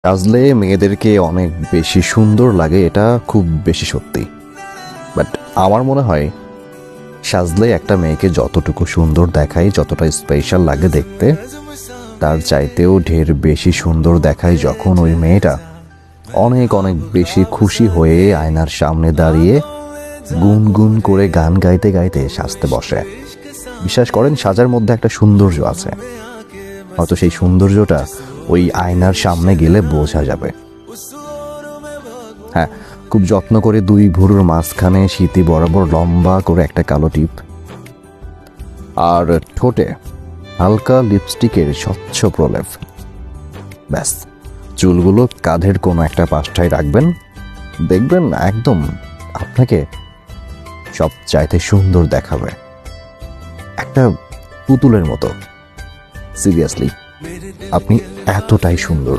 সাজলে মেয়েদেরকে অনেক বেশি সুন্দর লাগে, এটা খুব বেশি সত্যি। বাট আমার মনে হয় সাজলে একটা মেয়েকে যতটুকু সুন্দর দেখায়, যতটা স্পেশাল লাগে দেখতে, তার চাইতেও ঢের বেশি সুন্দর দেখায় যখন ওই মেয়েটা অনেক অনেক বেশি খুশি হয়ে আয়নার সামনে দাঁড়িয়ে গুনগুন করে গান গাইতে গাইতে সাজতে বসে। বিশ্বাস করেন, সাজার মধ্যে একটা সৌন্দর্য আছে, হয়তো সেই সৌন্দর্যটা ওই আয়নার সামনে গেলে বোঝা যাবে। হ্যাঁ, খুব যত্ন করে দুই ভুরুর মাঝখানে সিঁথি বরাবর লম্বা করে একটা কালো টিপ, আর ঠোঁটে হালকা লিপস্টিকের স্বচ্ছ প্রলেপ। ব্যাস, চুলগুলো কাঁধের কোনো একটা পাশটায় রাখবেন, দেখবেন একদম আপনাকে সব চাইতে সুন্দর দেখাবে, একটা পুতুলের মতো। সিরিয়াসলি, আপনি এতটাই সুন্দর।